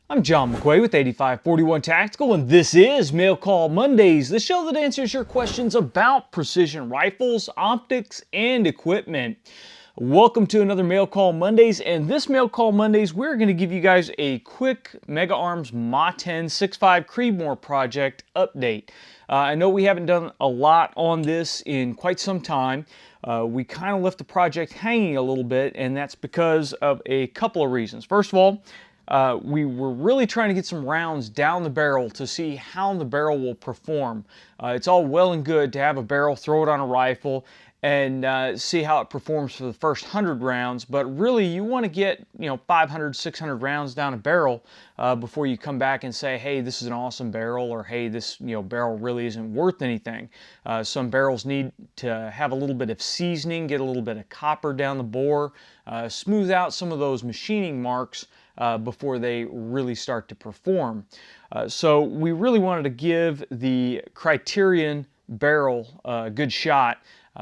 I'm John McQuay with 8541 Tactical, and this is Mail Call Mondays, the show that answers your questions about precision rifles, optics, and equipment. Welcome to another Mail Call Mondays, and this Mail Call Mondays, we're going to give you guys a quick Mega Arms MATEN 6.5 Creedmoor project update. I know we haven't done a lot on this in quite some time. We kind of left the project hanging a little bit, and that's because of a couple of reasons. First of all, we were really trying to get some rounds down the barrel to see how the barrel will perform. It's all well and good to have a barrel, throw it on a rifle, and see how it performs for the first 100 rounds, but really you want to get 500, 600 rounds down a barrel before you come back and say, hey, this is an awesome barrel, or hey, this barrel really isn't worth anything. Some barrels need to have a little bit of seasoning, get a little bit of copper down the bore, smooth out some of those machining marks before they really start to perform. So we really wanted to give the Criterion barrel a good shot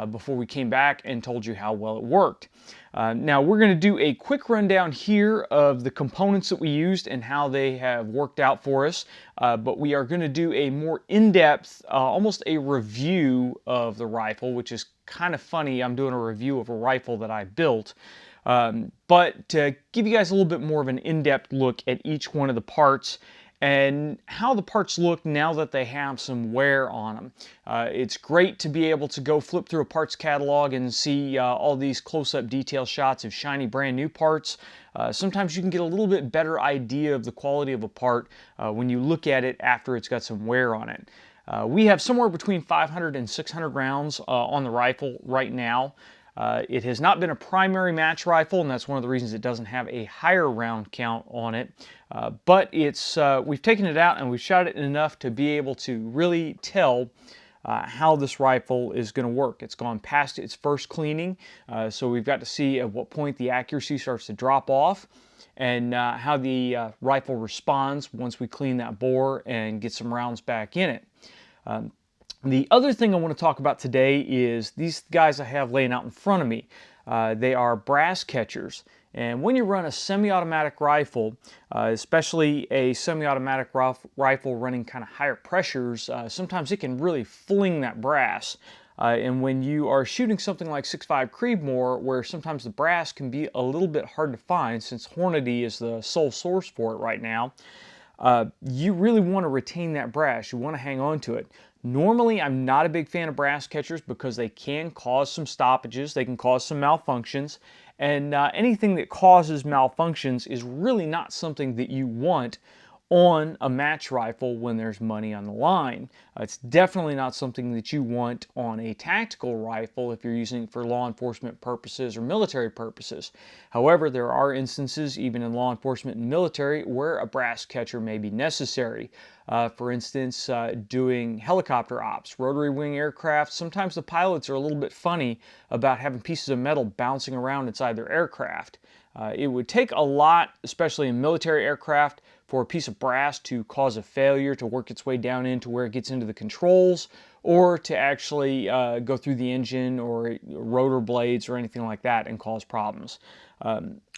before we came back and told you how well it worked. Now we're going to do a quick rundown here of the components that we used and how they have worked out for us, but we are going to do a more in-depth, almost a review of the rifle, which is kind of funny. I'm doing a review of a rifle that I built. But to give you guys a little bit more of an in-depth look at each one of the parts and how the parts look now that they have some wear on them. It's great to be able to go flip through a parts catalog and see all these close-up detail shots of shiny brand new parts. Sometimes you can get a little bit better idea of the quality of a part when you look at it after it's got some wear on it. We have somewhere between 500 and 600 rounds on the rifle right now. It has not been a primary match rifle, and that's one of the reasons it doesn't have a higher round count on it. But it's we've taken it out and we've shot it enough to be able to really tell how this rifle is going to work. It's gone past its first cleaning, so we've got to see at what point the accuracy starts to drop off and how the rifle responds once we clean that bore and get some rounds back in it. The other thing I want to talk about today is these guys I have laying out in front of me. They are brass catchers. And when you run a semi-automatic rifle, especially a semi-automatic rifle running kind of higher pressures, sometimes it can really fling that brass. And when you are shooting something like 6.5 Creedmoor, where sometimes the brass can be a little bit hard to find since Hornady is the sole source for it right now, you really want to retain that brass. You want to hang on to it. Normally, I'm not a big fan of brass catchers because they can cause some stoppages, they can cause some malfunctions, and anything that causes malfunctions is really not something that you want on a match rifle when there's money on the line. It's definitely not something that you want on a tactical rifle if you're using it for law enforcement purposes or military purposes. However, there are instances, even in law enforcement and military, where a brass catcher may be necessary. For instance, doing helicopter ops, rotary wing aircraft, sometimes the pilots are a little bit funny about having pieces of metal bouncing around inside their aircraft. It would take a lot, especially in military aircraft, for a piece of brass to cause a failure to work its way down into where it gets into the controls, or to actually go through the engine or rotor blades or anything like that and cause problems.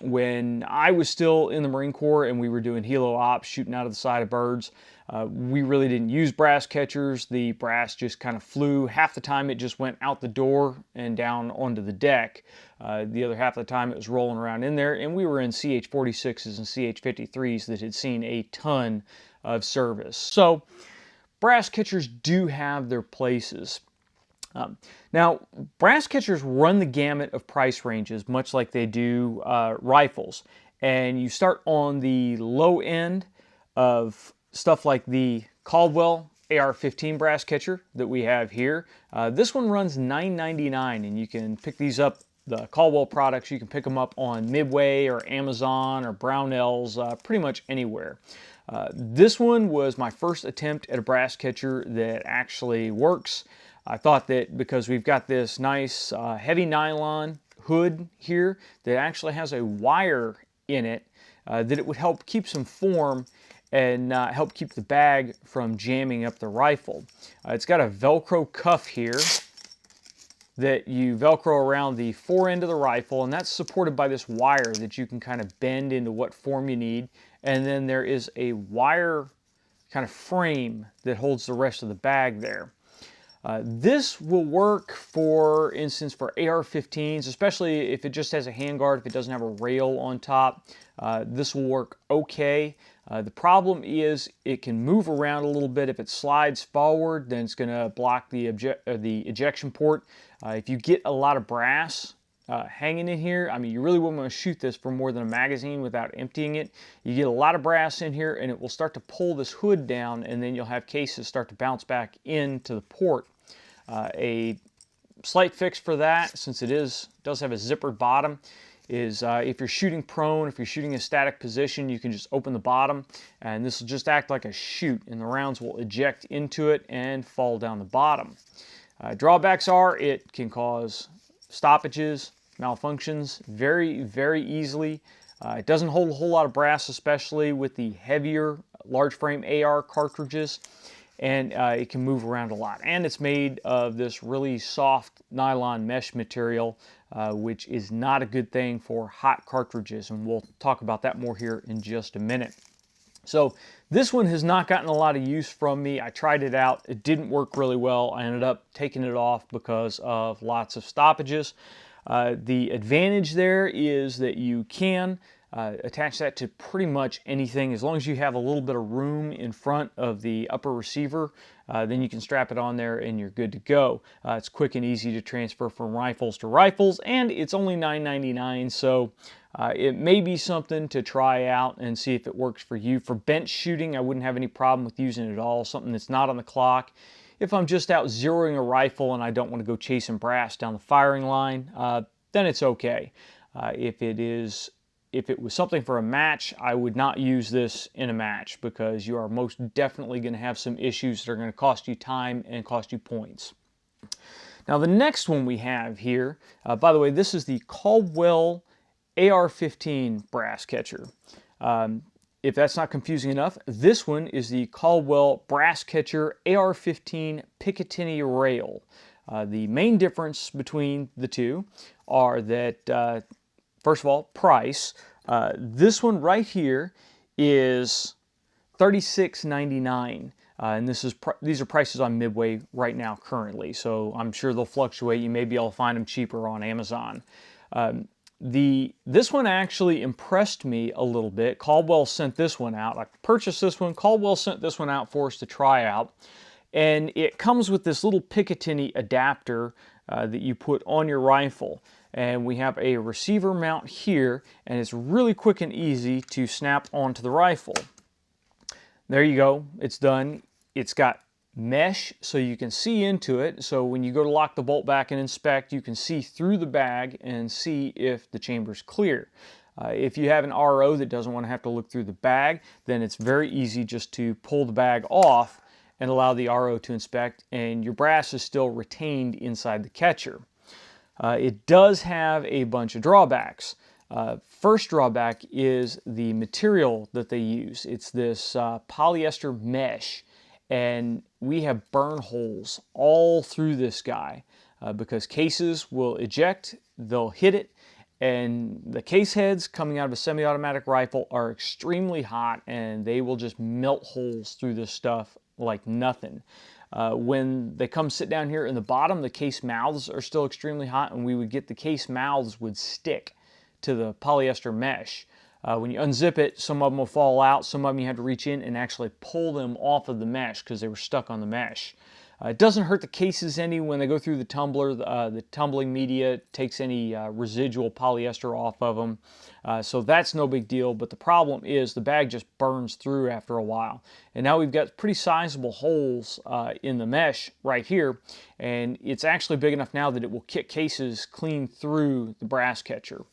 When I was still in the Marine Corps and we were doing helo ops, shooting out of the side of birds, we really didn't use brass catchers. The brass just kind of flew. Half the time it just went out the door and down onto the deck. The other half of the time it was rolling around in there, and we were in CH-46s and CH-53s that had seen a ton of service. So brass catchers do have their places. Now, brass catchers run the gamut of price ranges, much like they do rifles. And you start on the low end of stuff like the Caldwell AR-15 brass catcher that we have here. This one runs $9.99, and you can pick these up, the Caldwell products, you can pick them up on Midway or Amazon or Brownells, pretty much anywhere. This one was my first attempt at a brass catcher that actually works. I thought that because we've got this nice heavy nylon hood here that actually has a wire in it, that it would help keep some form and help keep the bag from jamming up the rifle. It's got a Velcro cuff here that you Velcro around the fore end of the rifle, and that's supported by this wire that you can kind of bend into what form you need. And then there is a wire kind of frame that holds the rest of the bag there. This will work, for instance, for AR-15s, especially if it just has a handguard, if it doesn't have a rail on top. This will work okay. The problem is it can move around a little bit. If it slides forward, then it's going to block the ejection port. If you get a lot of brass hanging in here, I mean, you really wouldn't want to shoot this for more than a magazine without emptying it. You get a lot of brass in here, and it will start to pull this hood down, and then you'll have cases start to bounce back into the port. A slight fix for that, since it does have a zippered bottom, is if you're shooting prone, if you're shooting in a static position, you can just open the bottom, and this will just act like a chute, and the rounds will eject into it and fall down the bottom. Drawbacks are it can cause stoppages, malfunctions very, very easily. It doesn't hold a whole lot of brass, especially with the heavier large frame AR cartridges. And it can move around a lot. And it's made of this really soft nylon mesh material, which is not a good thing for hot cartridges. And we'll talk about that more here in just a minute. So this one has not gotten a lot of use from me. I tried it out. It didn't work really well. I ended up taking it off because of lots of stoppages. The advantage there is that you can attach that to pretty much anything. As long as you have a little bit of room in front of the upper receiver, then you can strap it on there and you're good to go. It's quick and easy to transfer from rifles to rifles, and it's only $9.99, so it may be something to try out and see if it works for you. For bench shooting, I wouldn't have any problem with using it at all, something that's not on the clock. If I'm just out zeroing a rifle and I don't want to go chasing brass down the firing line, then it's okay. If it was something for a match, I would not use this in a match, because you are most definitely going to have some issues that are going to cost you time and cost you points. Now the next one we have here, by the way, this is the Caldwell AR-15 brass catcher. If that's not confusing enough, this one is the Caldwell brass catcher AR-15 Picatinny rail. The main difference between the two are that first of all, price. This one right here is $36.99, and these are prices on Midway right now currently, so I'm sure they'll fluctuate. You may be able to find them cheaper on Amazon. This one actually impressed me a little bit. Caldwell sent this one out. I purchased this one. Caldwell sent this one out for us to try out, and it comes with this little Picatinny adapter that you put on your rifle. And we have a receiver mount here, and it's really quick and easy to snap onto the rifle. There you go, it's done. It's got mesh so you can see into it, so when you go to lock the bolt back and inspect, you can see through the bag and see if the chamber's clear. If you have an RO that doesn't want to have to look through the bag, then it's very easy just to pull the bag off and allow the RO to inspect, and your brass is still retained inside the catcher. It does have a bunch of drawbacks. First drawback is the material that they use. It's this polyester mesh, and we have burn holes all through this guy because cases will eject, they'll hit it, and the case heads coming out of a semi-automatic rifle are extremely hot, and they will just melt holes through this stuff like nothing. When they come sit down here in the bottom, the case mouths are still extremely hot, and we would get the case mouths would stick to the polyester mesh. When you unzip it, some of them will fall out, some of them you have to reach in and actually pull them off of the mesh because they were stuck on the mesh. It doesn't hurt the cases any when they go through the tumbler. The tumbling media takes any residual polyester off of them, so that's no big deal. But the problem is the bag just burns through after a while. And now we've got pretty sizable holes in the mesh right here, and it's actually big enough now that it will kick cases clean through the brass catcher.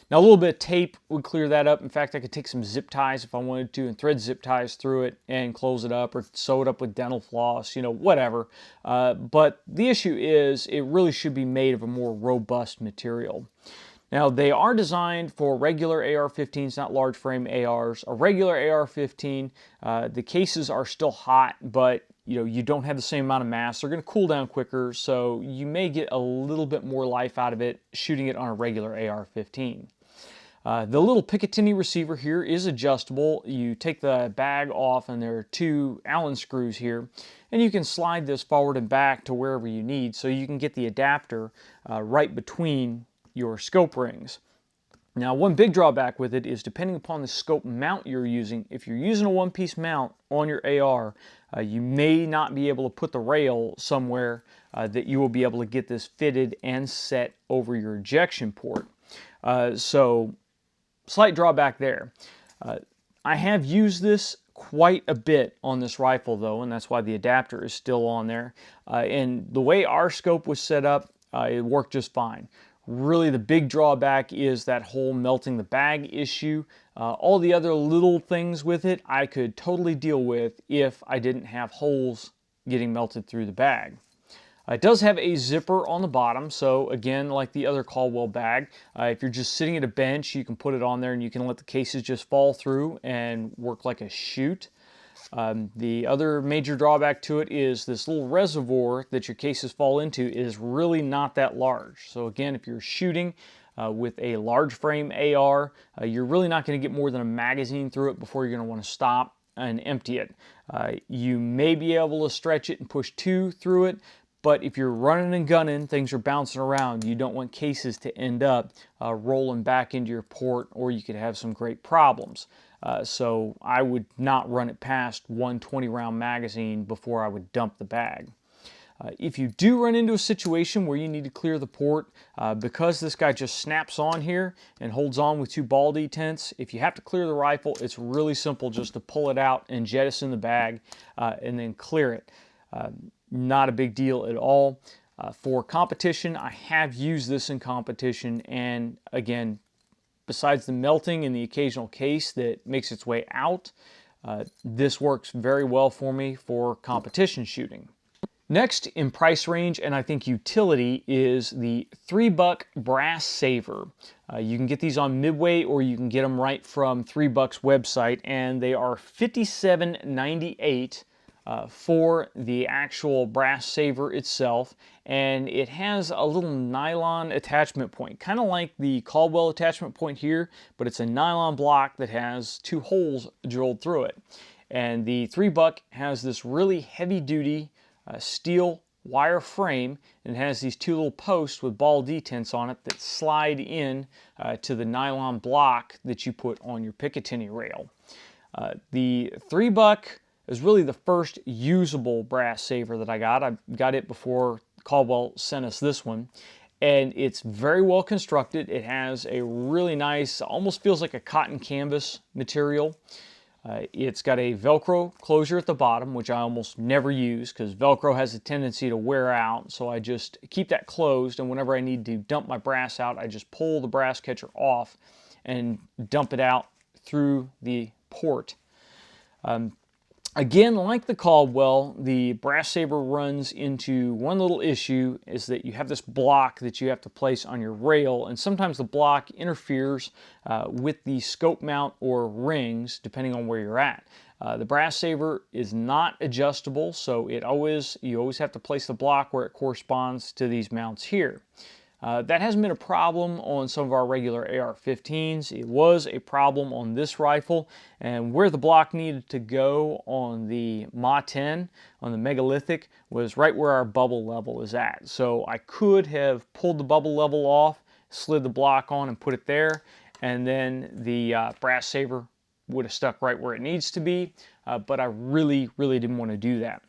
Now a little bit of tape would clear that up. In fact, I could take some zip ties if I wanted to and thread zip ties through it and close it up, or sew it up with dental floss, you know, whatever. But the issue is it really should be made of a more robust material. Now they are designed for regular AR-15s, not large frame ARs. A regular AR-15, the cases are still hot, but you don't have the same amount of mass. They're going to cool down quicker, so you may get a little bit more life out of it shooting it on a regular AR-15. The little Picatinny receiver here is adjustable. You take the bag off and there are 2 Allen screws here, and you can slide this forward and back to wherever you need, so you can get the adapter right between your scope rings. Now, one big drawback with it is depending upon the scope mount you're using, if you're using a one-piece mount on your AR, you may not be able to put the rail somewhere that you will be able to get this fitted and set over your ejection port. So, slight drawback there. I have used this quite a bit on this rifle though, and that's why the adapter is still on there. And the way our scope was set up, it worked just fine. Really, the big drawback is that whole melting the bag issue. All the other little things with it, I could totally deal with if I didn't have holes getting melted through the bag. It does have a zipper on the bottom, so again, like the other Caldwell bag, if you're just sitting at a bench, you can put it on there and you can let the cases just fall through and work like a chute. The other major drawback to it is this little reservoir that your cases fall into is really not that large. So again, if you're shooting with a large frame AR, you're really not going to get more than a magazine through it before you're going to want to stop and empty it. You may be able to stretch it and push 2 through it, but if you're running and gunning, things are bouncing around. You don't want cases to end up rolling back into your port, or you could have some great problems. So I would not run it past one 20-round magazine before I would dump the bag. If you do run into a situation where you need to clear the port, because this guy just snaps on here and holds on with 2 ball detents, if you have to clear the rifle, it's really simple just to pull it out and jettison the bag and then clear it. Not a big deal at all. For competition, I have used this in competition, and again, besides the melting and the occasional case that makes its way out, this works very well for me for competition shooting. Next in price range, and I think utility, is the $3 Brass-savr. You can get these on Midway, or you can get them right from $3's website, and they are $57.98 for the actual Brass-savr itself, and it has a little nylon attachment point, kind of like the Caldwell attachment point here, but it's a nylon block that has 2 holes drilled through it. And the $3 has this really heavy-duty steel wire frame, and it has these 2 little posts with ball detents on it that slide in to the nylon block that you put on your Picatinny rail. The $3 is really the first usable Brass-savr that I got. I got it before Caldwell sent us this one, and it's very well constructed. It has a really nice, almost feels like a cotton canvas material. It's got a Velcro closure at the bottom, which I almost never use because Velcro has a tendency to wear out, so I just keep that closed, and whenever I need to dump my brass out, I just pull the brass catcher off and dump it out through the port. Again, like the Caldwell, the Brass-savr runs into one little issue, is that you have this block that you have to place on your rail, and sometimes the block interferes with the scope mount or rings, depending on where you're at. The Brass-savr is not adjustable, so you always have to place the block where it corresponds to these mounts here. That hasn't been a problem on some of our regular AR-15s. It was a problem on this rifle, and where the block needed to go on the MATEN, on the megalithic, was right where our bubble level is at. So I could have pulled the bubble level off, slid the block on and put it there, and then the Brass-savr would have stuck right where it needs to be, but I really didn't want to do that.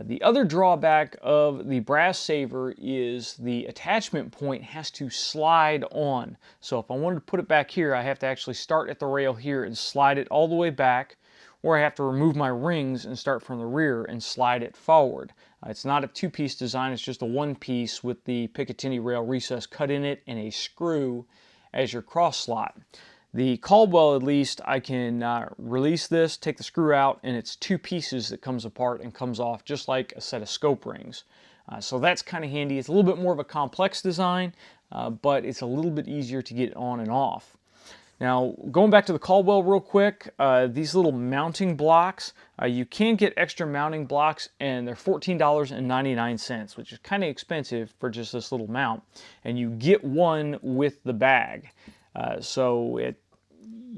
The other drawback of the Brass-savr is the attachment point has to slide on. So if I wanted to put it back here, I have to actually start at the rail here and slide it all the way back, or I have to remove my rings and start from the rear and slide it forward. It's not a 2-piece design, it's just a 1-piece with the Picatinny rail recess cut in it and a screw as your cross slot. The Caldwell, at least, I can release this, take the screw out, and it's 2 pieces that comes apart and comes off just like a set of scope rings. So that's kind of handy. It's a little bit more of a complex design, but it's a little bit easier to get on and off. Now, going back to the Caldwell real quick, these little mounting blocks, you can get extra mounting blocks, and they're $14.99, which is kind of expensive for just this little mount. And you get one with the bag. So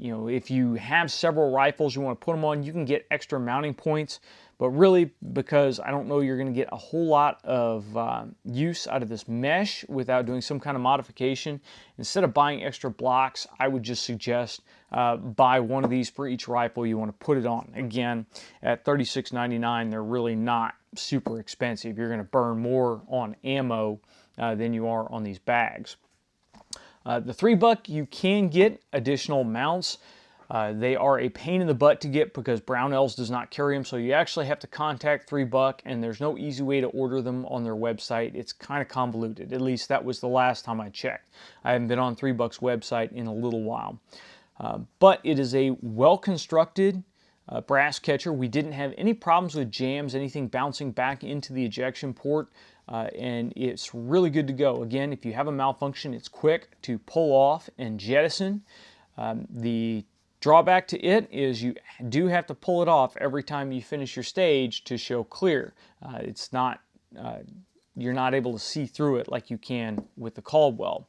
if you have several rifles you want to put them on, you can get extra mounting points. But really, because I don't know you're going to get a whole lot of use out of this mesh without doing some kind of modification, instead of buying extra blocks, I would just suggest buy one of these for each rifle you want to put it on. Again, at $36.99, they're really not super expensive. You're going to burn more on ammo than you are on these bags. The $3 you can get additional mounts. They are a pain in the butt to get because Brownells does not carry them, so you actually have to contact $3, and there's no easy way to order them on their website. It's kind of convoluted. At least that was the last time I checked. I haven't been on $3's website in a little while. But it is a well-constructed brass catcher. We didn't have any problems with jams, anything bouncing back into the ejection port, and it's really good to go. Again, if you have a malfunction, it's quick to pull off and jettison. The drawback to it is you do have to pull it off every time you finish your stage to show clear. It's not, you're not able to see through it like you can with the Caldwell.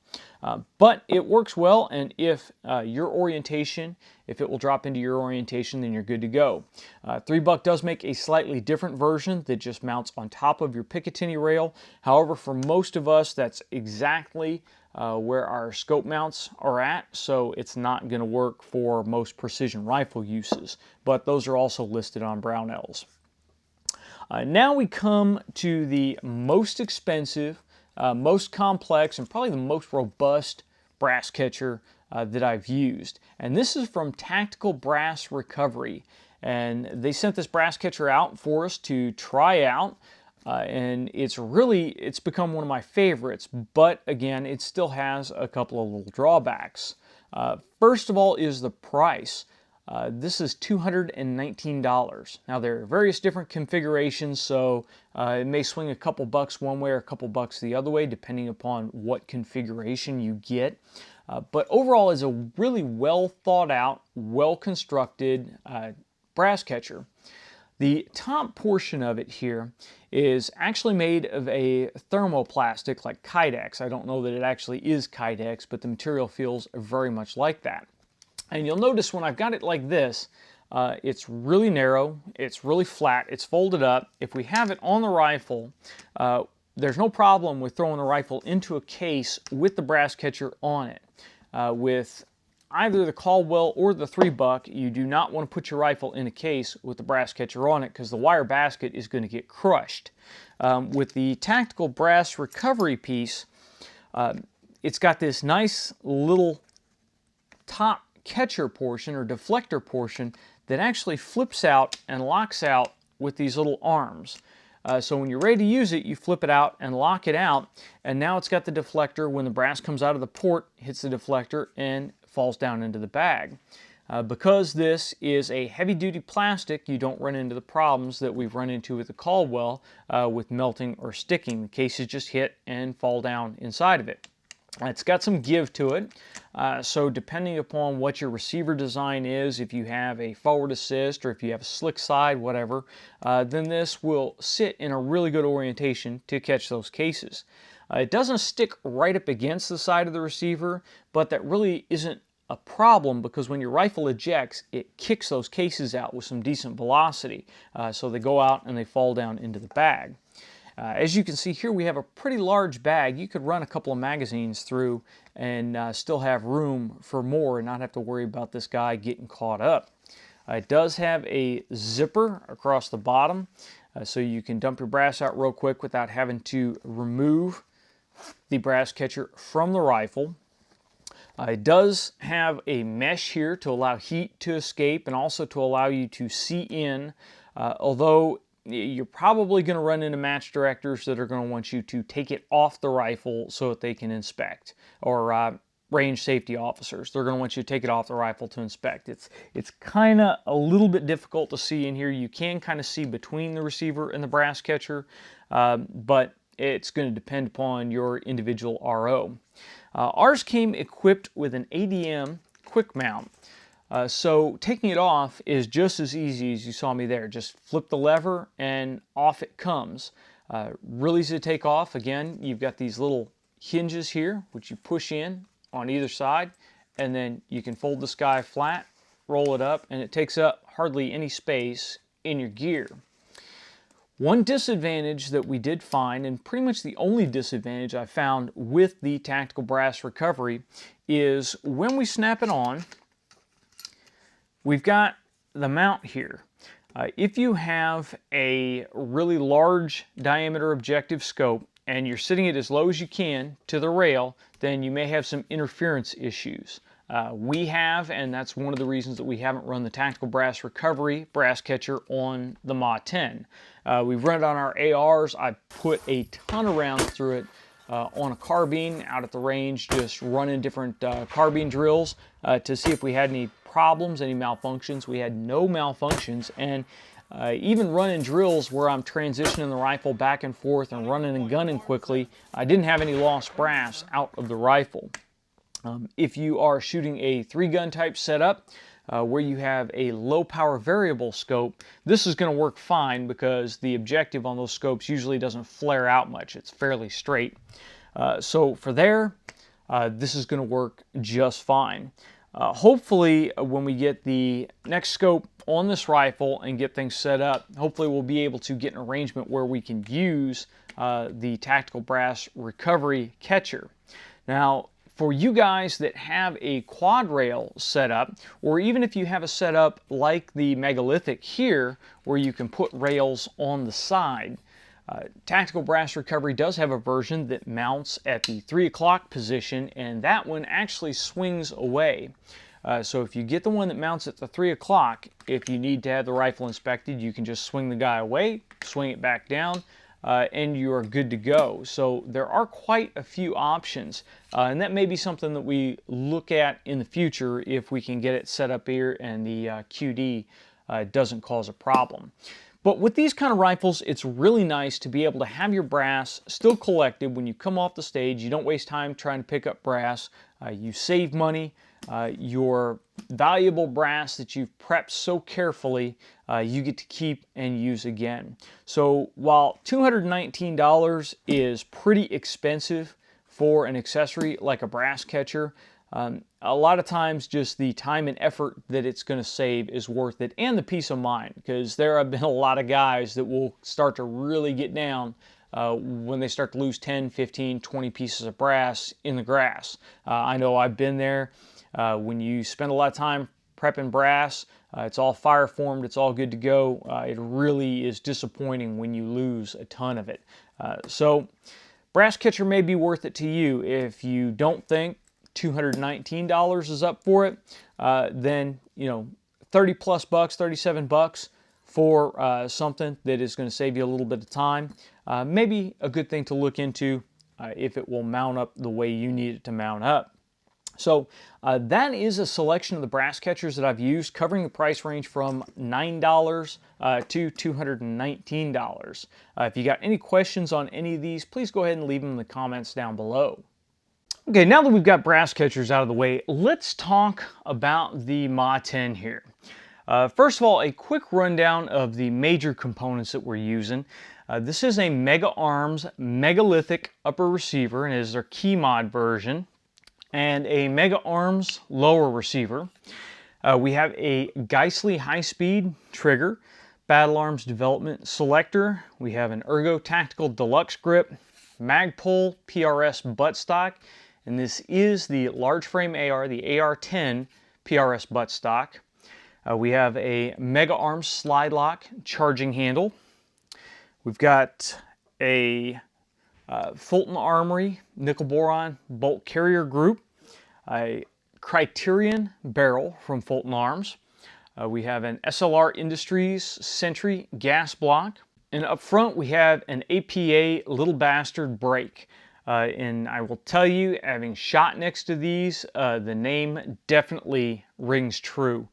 But it works well, and if your orientation, if it will drop into your orientation, then you're good to go. $3 does make a slightly different version that just mounts on top of your Picatinny rail. However, for most of us, that's exactly where our scope mounts are at, so it's not going to work for most precision rifle uses, but those are also listed on Brownells. Now we come to the most expensive, most complex, and probably the most robust brass catcher that I've used, and this is from Tactical Brass Recovery, and they sent this brass catcher out for us to try out. And it's become one of my favorites, but again, it still has a couple of little drawbacks. First of all is the price. This is $219. Now there are various different configurations, so it may swing a couple bucks one way or a couple bucks the other way, depending upon what configuration you get. But overall, it's a really well thought out, well constructed brass catcher. The top portion of it here is actually made of a thermoplastic like Kydex. I don't know that it actually is Kydex, but the material feels very much like that. And you'll notice when I've got it like this, it's really narrow, it's really flat, it's folded up. If we have it on the rifle, there's no problem with throwing the rifle into a case with the brass catcher on it. With either the Caldwell or the $3, you do not want to put your rifle in a case with the brass catcher on it because the wire basket is going to get crushed. With the Tactical Brass Recovery piece, it's got this nice little top catcher portion or deflector portion that actually flips out and locks out with these little arms. So when you're ready to use it, you flip it out and lock it out, and now it's got the deflector. When the brass comes out of the port, hits the deflector and falls down into the bag. Because this is a heavy-duty plastic, you don't run into the problems that we've run into with the Caldwell with melting or sticking. The cases just hit and fall down inside of it. It's got some give to it, so depending upon what your receiver design is, if you have a forward assist or if you have a slick side, whatever, then this will sit in a really good orientation to catch those cases. It doesn't stick right up against the side of the receiver, but that really isn't a problem because when your rifle ejects, it kicks those cases out with some decent velocity, so they go out and they fall down into the bag. As you can see here, we have a pretty large bag. You could run a couple of magazines through and still have room for more and not have to worry about this guy getting caught up. It does have a zipper across the bottom, so you can dump your brass out real quick without having to remove the brass catcher from the rifle. It does have a mesh here to allow heat to escape and also to allow you to see in, although you're probably going to run into match directors that are going to want you to take it off the rifle so that they can inspect, or range safety officers. They're going to want you to take it off the rifle to inspect. It's kind of a little bit difficult to see in here. You can kind of see between the receiver and the brass catcher, but it's going to depend upon your individual RO. Ours came equipped with an ADM quick mount. So taking it off is just as easy as you saw me there. Just flip the lever and off it comes. Really easy to take off. Again, you've got these little hinges here, which you push in on either side, and then you can fold this guy flat, roll it up, and it takes up hardly any space in your gear. One disadvantage that we did find, and pretty much the only disadvantage I found with the tactical brass recovery, is when we snap it on, we've got the mount here. If you have a really large diameter objective scope and you're sitting it as low as you can to the rail, then you may have some interference issues. We have, and that's one of the reasons that we haven't run the tactical brass recovery brass catcher on the MATEN. We've run it on our ARs. I put a ton of rounds through it on a carbine out at the range, just running different carbine drills to see if we had any problems, any malfunctions. We had no malfunctions, and even running drills where I'm transitioning the rifle back and forth and running and gunning quickly, I didn't have any lost brass out of the rifle. If you are shooting a 3-gun type setup where you have a low power variable scope, this is going to work fine because the objective on those scopes usually doesn't flare out much. It's fairly straight. So for there, this is going to work just fine. Hopefully when we get the next scope on this rifle and get things set up, hopefully we'll be able to get an arrangement where we can use the tactical brass recovery catcher. Now, for you guys that have a quad rail setup, or even if you have a setup like the megalithic here where you can put rails on the side, tactical brass recovery does have a version that mounts at the 3 o'clock position, and that one actually swings away. So if you get the one that mounts at the 3 o'clock, if you need to have the rifle inspected, you can just swing the guy away, swing it back down, and you are good to go. So there are quite a few options, and that may be something that we look at in the future if we can get it set up here and the QD doesn't cause a problem. But with these kind of rifles, it's really nice to be able to have your brass still collected when you come off the stage. You don't waste time trying to pick up brass. You save money. Your valuable brass that you've prepped so carefully, you get to keep and use again. So while $219 is pretty expensive for an accessory like a brass catcher, a lot of times just the time and effort that it's going to save is worth it, and the peace of mind, because there have been a lot of guys that will start to really get down when they start to lose 10, 15, 20 pieces of brass in the grass. I know I've been there. When you spend a lot of time prepping brass, it's all fire formed, it's all good to go. It really is disappointing when you lose a ton of it. So brass catcher may be worth it to you. If you don't think $219 is up for it, then 30 plus bucks, 37 bucks for something that is going to save you a little bit of time, maybe a good thing to look into if it will mount up the way you need it to mount up. So that is a selection of the brass catchers that I've used, covering the price range from $9 to $219. If you got any questions on any of these, please go ahead and leave them in the comments down below. Okay, now that we've got brass catchers out of the way, let's talk about the MATEN here. First of all, a quick rundown of the major components that we're using. This is a Mega Arms megalithic upper receiver, and it is their key mod version, and a Mega Arms lower receiver. We have a Geissele high-speed trigger, Battle Arms development selector. We have an Ergo Tactical Deluxe grip, Magpul PRS buttstock, and this is the large frame AR, the AR-10 PRS buttstock. We have a Mega Arms slide lock charging handle. We've got a Fulton Armory nickel boron bolt carrier group, a Criterion barrel from Fulton Arms. We have an SLR Industries Sentry gas block, and up front we have an APA Little Bastard brake. And I will tell you, having shot next to these, the name definitely rings true.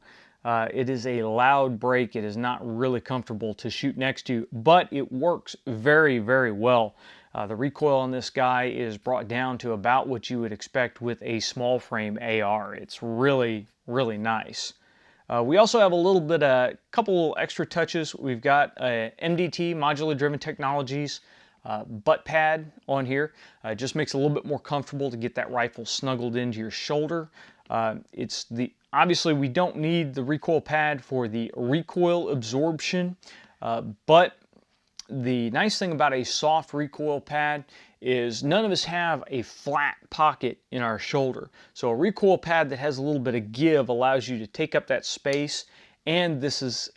It is a loud brake. It is not really comfortable to shoot next to, but it works very, very well. The recoil on this guy is brought down to about what you would expect with a small frame AR. It's really, really nice. We also have a couple extra touches. We've got MDT, Modular Driven Technologies, butt pad on here. It just makes it a little bit more comfortable to get that rifle snuggled into your shoulder. Obviously we don't need the recoil pad for the recoil absorption, but the nice thing about a soft recoil pad is none of us have a flat pocket in our shoulder. So a recoil pad that has a little bit of give allows you to take up that space, and this is,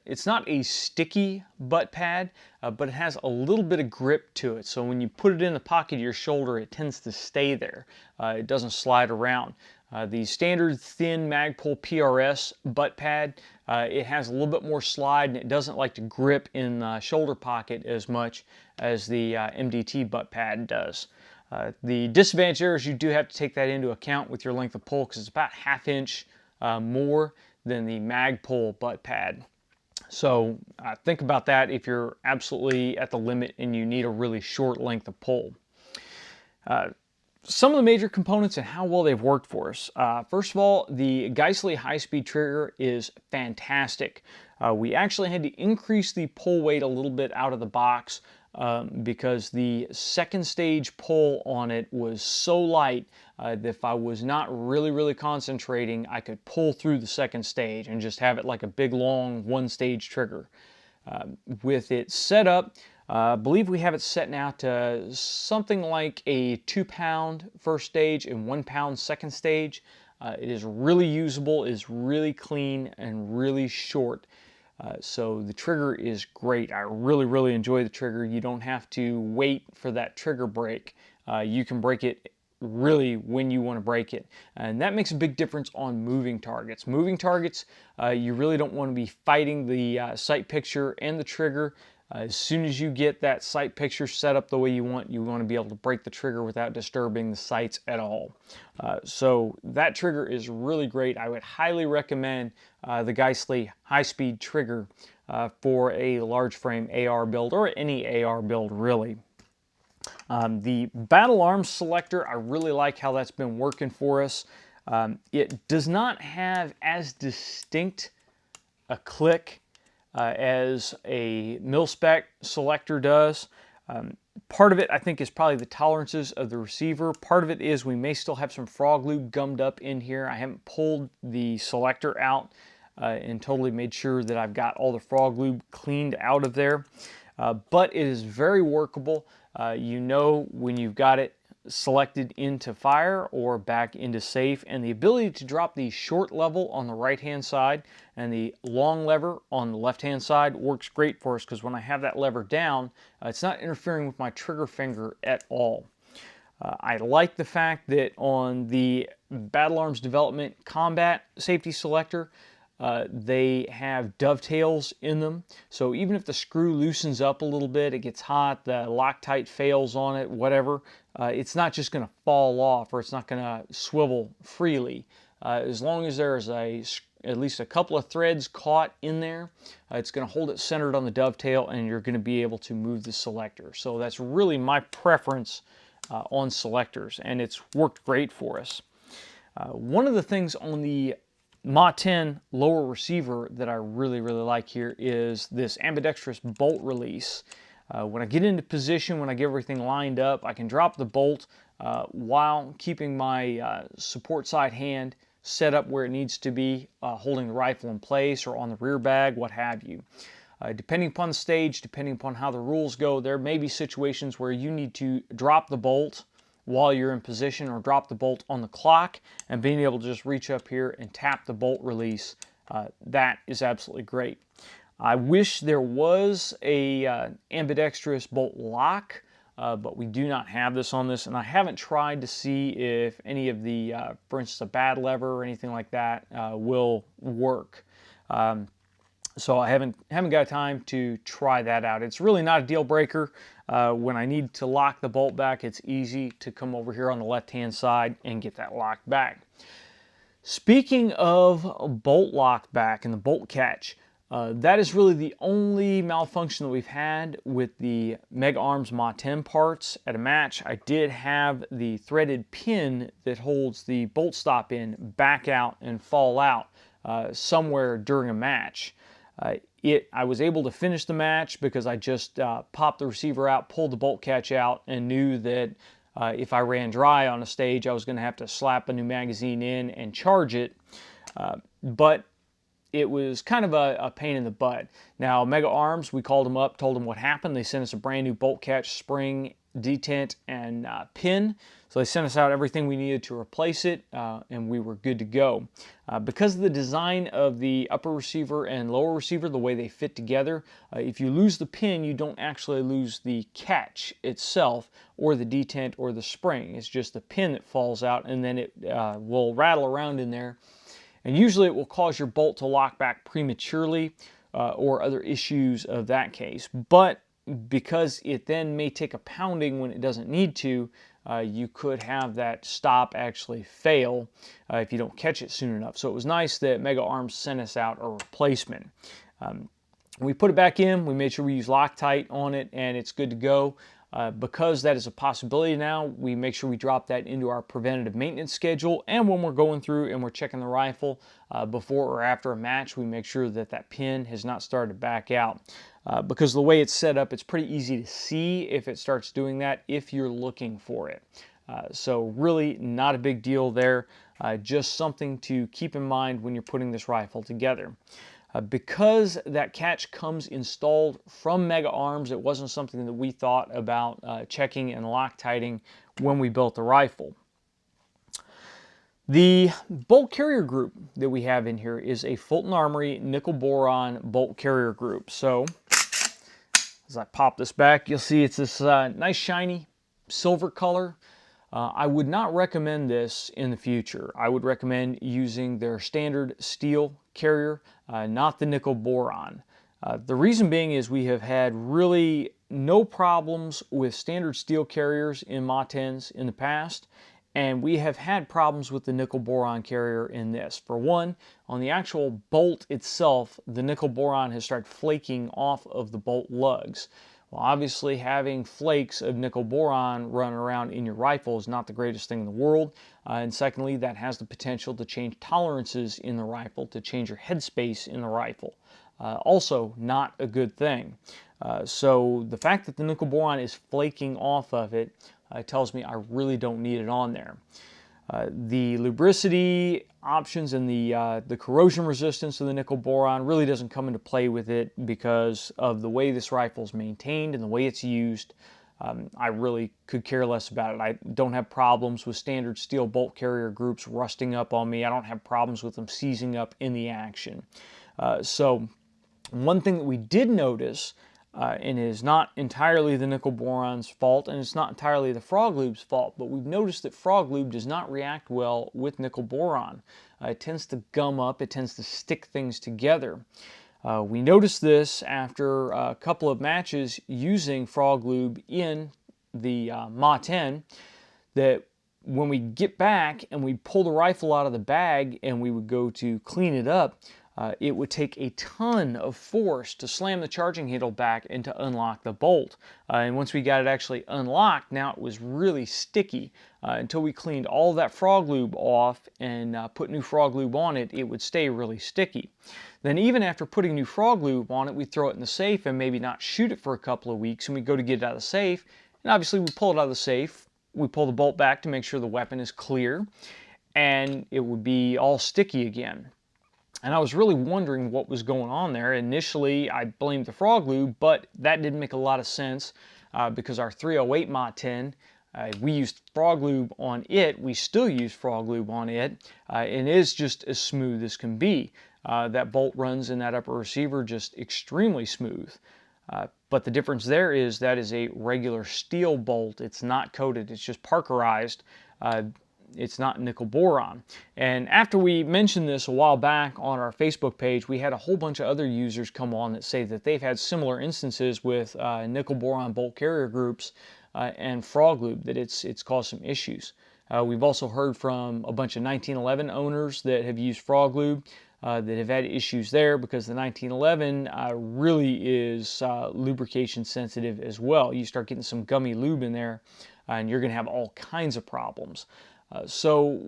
it's not a sticky butt pad, but it has a little bit of grip to it. So when you put it in the pocket of your shoulder, it tends to stay there. It doesn't slide around. The standard thin Magpul PRS butt pad, it has a little bit more slide, and it doesn't like to grip in the shoulder pocket as much as the MDT butt pad does. The disadvantage there is you do have to take that into account with your length of pull, because it's about ½ inch more than the Magpul butt pad. So think about that if you're absolutely at the limit and you need a really short length of pull. Some of the major components and how well they've worked for us. First of all, the Geissele high-speed trigger is fantastic. We actually had to increase the pull weight a little bit out of the box because the second stage pull on it was so light that if I was not really concentrating, I could pull through the second stage and just have it like a big long one-stage trigger. With it set up, I believe we have it set now to something like a 2-pound first stage and 1-pound second stage. It is really usable, is really clean, and really short. So the trigger is great. I really enjoy the trigger. You don't have to wait for that trigger break. You can break it really when you want to break it, and that makes a big difference on moving targets. Moving targets, you really don't want to be fighting the sight picture and the trigger. As soon as you get that sight picture set up the way you want to be able to break the trigger without disturbing the sights at all. So that trigger is really great. I would highly recommend the Geissele high-speed trigger for a large frame AR build, or any AR build really. The battle arms selector, I really like how that's been working for us. It does not have as distinct a click as a mil-spec selector does. Part of it, I think, is probably the tolerances of the receiver. Part of it is we may still have some frog lube gummed up in here. I haven't pulled the selector out and totally made sure that I've got all the frog lube cleaned out of there. But it is very workable. You know when you've got it selected into fire or back into safe, and the ability to drop the short level on the right hand side and the long lever on the left hand side works great for us, because when I have that lever down, it's not interfering with my trigger finger at all. I like the fact that on the Battle Arms Development Combat Safety Selector, they have dovetails in them, so even if the screw loosens up a little bit, it gets hot, the Loctite fails on it, whatever, it's not just going to fall off, or it's not going to swivel freely. As long as there's at least a couple of threads caught in there, it's going to hold it centered on the dovetail, and you're going to be able to move the selector. So that's really my preference on selectors, and it's worked great for us. One of the things on the MATEN lower receiver that I really like here is this ambidextrous bolt release. When I get into position, when I get everything lined up, I can drop the bolt while keeping my support side hand set up where it needs to be, holding the rifle in place or on the rear bag, what have you. Depending upon the stage, depending upon how the rules go, there may be situations where you need to drop the bolt while you're in position, or drop the bolt on the clock, and being able to just reach up here and tap the bolt release. That is absolutely great. I wish there was a ambidextrous bolt lock, but we do not have this on this, and I haven't tried to see if any of the, for instance, a bad lever or anything like that will work. So I haven't got time to try that out. It's really not a deal breaker. When I need to lock the bolt back, it's easy to come over here on the left-hand side and get that locked back. Speaking of bolt lock back and the bolt catch, That is really the only malfunction that we've had with the Mega Arms MATEN parts at a match. I did have the threaded pin that holds the bolt stop in back out and fall out somewhere during a match. I was able to finish the match because I just popped the receiver out, pulled the bolt catch out, and knew that if I ran dry on a stage, I was going to have to slap a new magazine in and charge it. But it was kind of a pain in the butt. Now, Mega Arms, we called them up, told them what happened. They sent us a brand new bolt catch, spring, detent, and pin. So they sent us out everything we needed to replace it, and we were good to go. Because of the design of the upper receiver and lower receiver, the way they fit together, if you lose the pin, you don't actually lose the catch itself, or the detent, or the spring. It's just the pin that falls out, and then it will rattle around in there. And usually it will cause your bolt to lock back prematurely or other issues of that case. But because it then may take a pounding when it doesn't need to, you could have that stop actually fail if you don't catch it soon enough. So it was nice that Mega Arms sent us out a replacement. We put it back in, we made sure we use Loctite on it, and it's good to go. Because that is a possibility now, we make sure we drop that into our preventative maintenance schedule, and when we're going through and we're checking the rifle before or after a match, we make sure that that pin has not started to back out. Because the way it's set up, it's pretty easy to see if it starts doing that if you're looking for it. So really not a big deal there, just something to keep in mind when you're putting this rifle together. Because that catch comes installed from Mega Arms, it wasn't something that we thought about checking and Loctiting when we built the rifle. The bolt carrier group that we have in here is a Fulton Armory nickel boron bolt carrier group. So as I pop this back, you'll see it's this nice shiny silver color. I would not recommend this in the future. I would recommend using their standard steel carrier, not the nickel boron. The reason being is we have had really no problems with standard steel carriers in MATENs in the past, and we have had problems with the nickel boron carrier in this. For one, on the actual bolt itself, the nickel boron has started flaking off of the bolt lugs. Well, obviously having flakes of nickel boron running around in your rifle is not the greatest thing in the world. And secondly, that has the potential to change tolerances in the rifle, to change your headspace in the rifle. Also not a good thing. So the fact that the nickel boron is flaking off of it tells me I really don't need it on there. The lubricity options and the corrosion resistance of the nickel boron really doesn't come into play with it because of the way this rifle is maintained and the way it's used. I really could care less about it. I don't have problems with standard steel bolt carrier groups rusting up on me. I don't have problems with them seizing up in the action. So one thing that we did notice, and it is not entirely the nickel boron's fault, and it's not entirely the frog lube's fault, but we've noticed that frog lube does not react well with nickel boron. It tends to gum up, it tends to stick things together. We noticed this after a couple of matches using frog lube in the MATEN, that when we get back and we pull the rifle out of the bag and we would go to clean it up, it would take a ton of force to slam the charging handle back and to unlock the bolt. And once we got it actually unlocked, now it was really sticky. Until we cleaned all of that frog lube off and put new frog lube on it, it would stay really sticky. Then even after putting new frog lube on it, we'd throw it in the safe and maybe not shoot it for a couple of weeks, and we go to get it out of the safe, and obviously we pull it out of the safe, we pull the bolt back to make sure the weapon is clear, and it would be all sticky again. And I was really wondering what was going on there. Initially, I blamed the frog lube, but that didn't make a lot of sense because our 308 MATEN, we used frog lube on it. We still use frog lube on it, and it is just as smooth as can be. That bolt runs in that upper receiver just extremely smooth. But the difference there is that is a regular steel bolt. It's not coated, it's just Parkerized. It's not nickel boron. And after we mentioned this a while back on our Facebook page, we had a whole bunch of other users come on that say that they've had similar instances with nickel boron bolt carrier groups and frog lube, that it's caused some issues. We've also heard from a bunch of 1911 owners that have used frog lube that have had issues there, because the 1911 really is lubrication sensitive as well. You start getting some gummy lube in there, and you're going to have all kinds of problems. So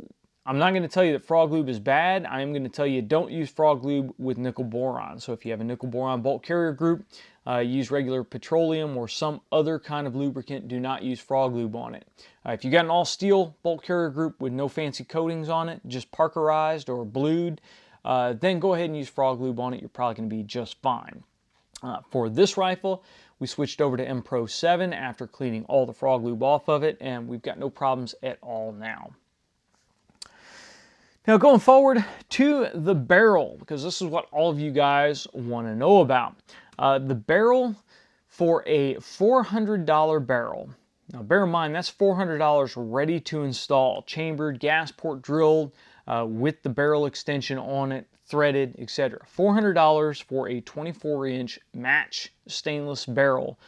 I'm not going to tell you that frog lube is bad. I am going to tell you don't use frog lube with nickel boron. So if you have a nickel boron bolt carrier group, use regular petroleum or some other kind of lubricant. Do not use frog lube on it. If you got an all steel bolt carrier group with no fancy coatings on it, just parkerized or blued, then go ahead and use frog lube on it. You're probably going to be just fine. For this rifle, we switched over to M Pro 7 after cleaning all the frog lube off of it, and we've got no problems at all now. Now going forward to the barrel, because this is what all of you guys want to know about. The barrel for a $400 barrel. Now bear in mind, that's $400 ready to install, chambered, gas port drilled, with the barrel extension on it, threaded, etc. $400 for a 24-inch match stainless barrel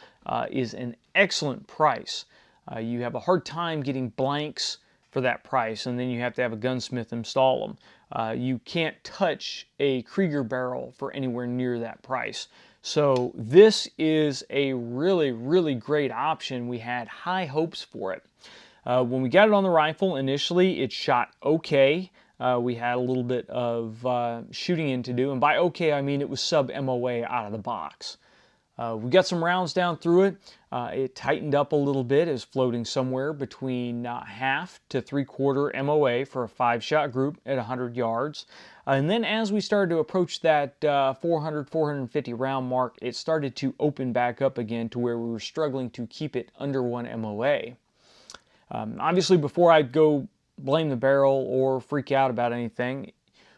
is an excellent price. You have a hard time getting blanks for that price, and then you have to have a gunsmith install them. You can't touch a Krieger barrel for anywhere near that price. So this is a really, really great option. We had high hopes for it. When we got it on the rifle, initially it shot okay. We had a little bit of shooting in to do, and by okay I mean it was sub MOA out of the box. We got some rounds down through it. It tightened up a little bit. It was floating somewhere between half to 3/4 MOA for a 5-shot group at 100 yards. And then as we started to approach that 400, 450 round mark, it started to open back up again to where we were struggling to keep it under 1 MOA. Obviously, before I go blame the barrel or freak out about anything,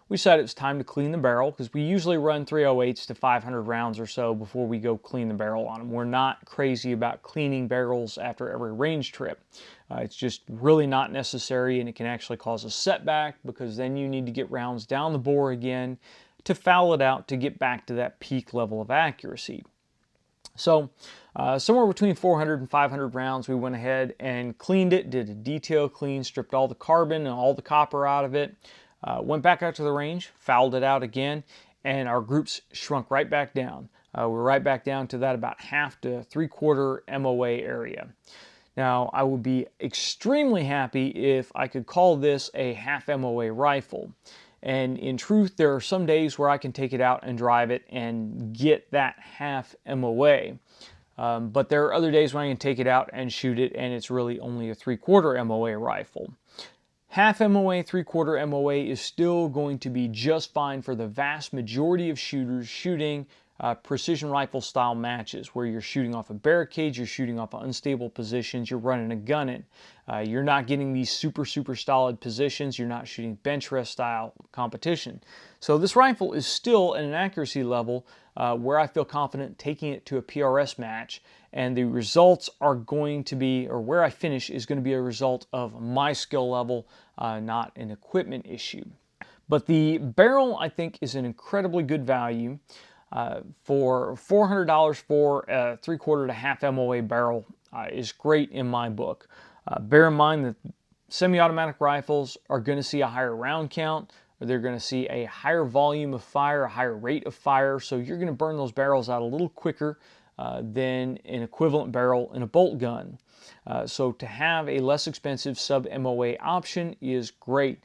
we decided it was time to clean the barrel, because we usually run 308s to 500 rounds or so before we go clean the barrel on them. We're not crazy about cleaning barrels after every range trip. It's just really not necessary, and it can actually cause a setback, because then you need to get rounds down the bore again to foul it out to get back to that peak level of accuracy. So somewhere between 400 and 500 rounds, we went ahead and cleaned it, did a detail clean, stripped all the carbon and all the copper out of it. Went back out to the range, fouled it out again, and our groups shrunk right back down. We're right back down to that about half to 3/4 MOA area. Now, I would be extremely happy if I could call this a half MOA rifle. And in truth, there are some days where I can take it out and drive it and get that half MOA. But there are other days when I can take it out and shoot it, and it's really only a 3/4 MOA rifle. Half MOA, 3/4 MOA is still going to be just fine for the vast majority of shooters shooting precision rifle style matches, where you're shooting off of barricades, you're shooting off of unstable positions, you're running a gun in. You're not getting these super solid positions, you're not shooting bench rest style competition. So this rifle is still at an accuracy level where I feel confident taking it to a PRS match, and the results are going to be, or where I finish is going to be a result of my skill level, not an equipment issue. But the barrel, I think, is an incredibly good value. For $400 for a 3/4 to half MOA barrel is great in my book. Bear in mind that semi-automatic rifles are going to see a higher round count, or they're going to see a higher volume of fire, a higher rate of fire, so you're going to burn those barrels out a little quicker than an equivalent barrel in a bolt gun. So to have a less expensive sub-MOA option is great.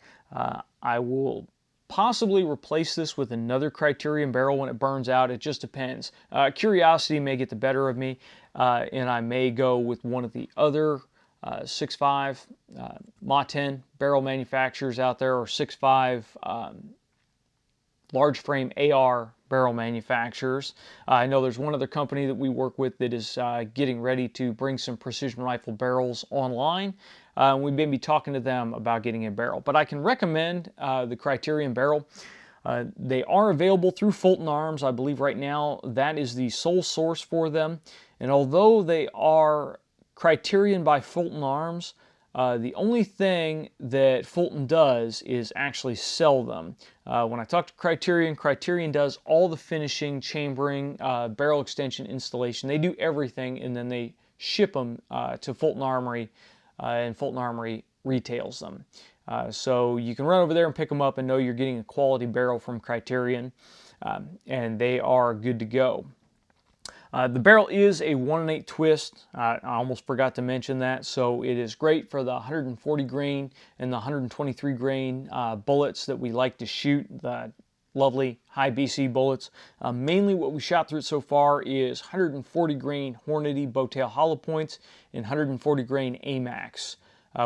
I will possibly replace this with another Criterion barrel when it burns out. It just depends. Curiosity may get the better of me, and I may go with one of the other 6.5 MATEN barrel manufacturers out there, or 6.5 large frame AR barrel manufacturers. I know there's one other company that we work with that is getting ready to bring some precision rifle barrels online. We may be talking to them about getting a barrel, but I can recommend the Criterion barrel. They are available through Fulton Arms. I believe right now that is the sole source for them. And although they are Criterion by Fulton Arms, the only thing that Fulton does is actually sell them. When I talk to Criterion, Criterion does all the finishing, chambering, barrel extension, installation. They do everything, and then they ship them to Fulton Armory, and Fulton Armory retails them. So you can run over there and pick them up and know you're getting a quality barrel from Criterion, and they are good to go. The barrel is a 1 1/8 twist. I almost forgot to mention that. So it is great for the 140 grain and the 123 grain bullets that we like to shoot, the lovely high BC bullets. Mainly what we shot through it so far is 140 grain Hornady bowtail hollow points and 140 grain AMAX.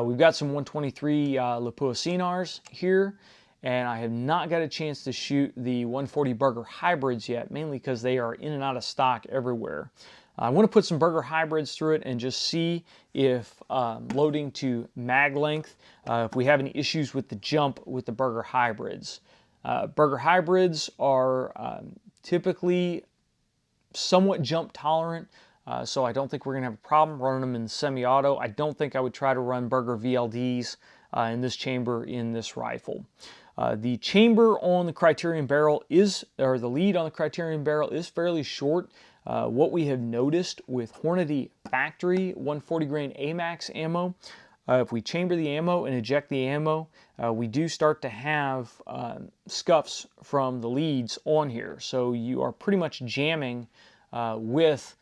We've got some 123 Lipoacinars here, and I have not got a chance to shoot the 140 Burger hybrids yet, mainly because they are in and out of stock everywhere. I want to put some Burger hybrids through it and just see if loading to mag length, if we have any issues with the jump with the Burger hybrids. Burger hybrids are typically somewhat jump tolerant, so I don't think we're going to have a problem running them in semi-auto. I don't think I would try to run Burger VLDs in this chamber in this rifle. The chamber on the Criterion barrel or the lead on the Criterion barrel is fairly short. What we have noticed with Hornady factory 140 grain AMAX ammo, if we chamber the ammo and eject the ammo, we do start to have scuffs from the leads on here. So you are pretty much jamming with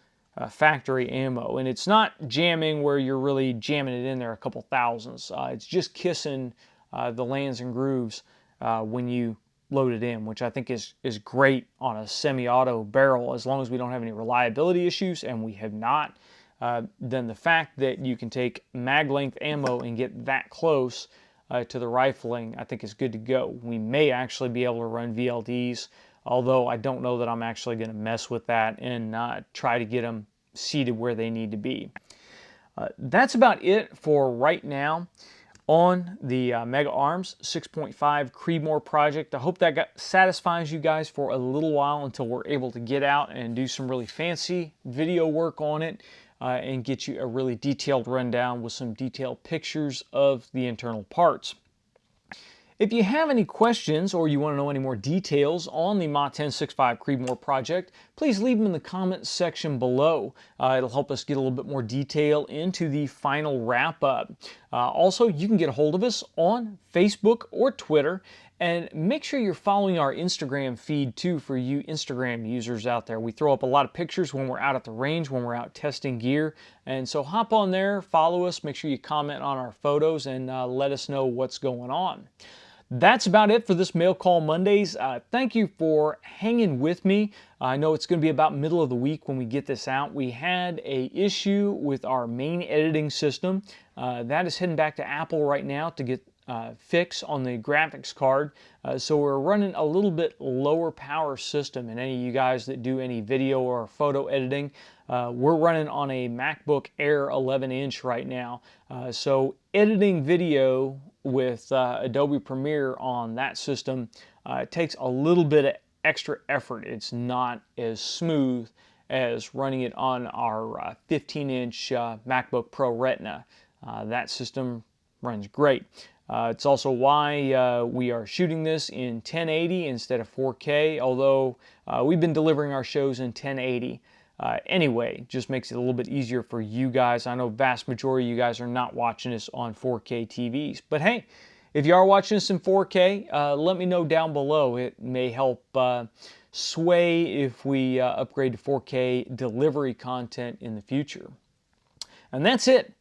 factory ammo. And it's not jamming where you're really jamming it in there a couple thousandths. It's just kissing the lands and grooves when you load it in, which I think is great on a semi-auto barrel, as long as we don't have any reliability issues, and we have not. Then the fact that you can take mag length ammo and get that close to the rifling, I think is good to go. We may actually be able to run VLDs, although I don't know that I'm actually going to mess with that and try to get them seated where they need to be. That's about it for right now on the Mega Arms 6.5 Creedmoor project. I hope that satisfies you guys for a little while until we're able to get out and do some really fancy video work on it and get you a really detailed rundown with some detailed pictures of the internal parts. If you have any questions or you want to know any more details on the MATEN 6.5 Creedmoor project, please leave them in the comments section below. It'll help us get a little bit more detail into the final wrap-up. Also, you can get a hold of us on Facebook or Twitter, and make sure you're following our Instagram feed too for you Instagram users out there. We throw up a lot of pictures when we're out at the range, when we're out testing gear, and so hop on there, follow us, make sure you comment on our photos, and let us know what's going on. That's about it for this Mail Call Mondays. Thank you for hanging with me. I know it's going to be about middle of the week when we get this out. We had an issue with our main editing system. That is heading back to Apple right now to get fixed on the graphics card. So we're running a little bit lower power system. And any of you guys that do any video or photo editing, we're running on a MacBook Air 11-inch right now. So editing video with Adobe Premiere on that system takes a little bit of extra effort. It's not as smooth as running it on our 15-inch MacBook Pro Retina. That system runs great. It's also why we are shooting this in 1080 instead of 4K, although we've been delivering our shows in 1080. Anyway, just makes it a little bit easier for you guys. I know vast majority of you guys are not watching this on 4K TVs. But hey, if you are watching this in 4K, let me know down below. It may help sway if we upgrade to 4K delivery content in the future. And that's it.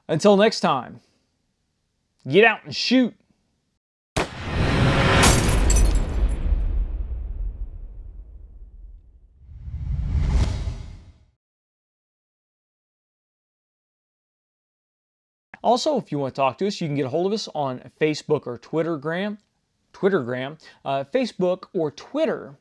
Until next time, get out and shoot. Also, if you want to talk to us, you can get a hold of us on Facebook or Twittergram. Facebook or Twitter.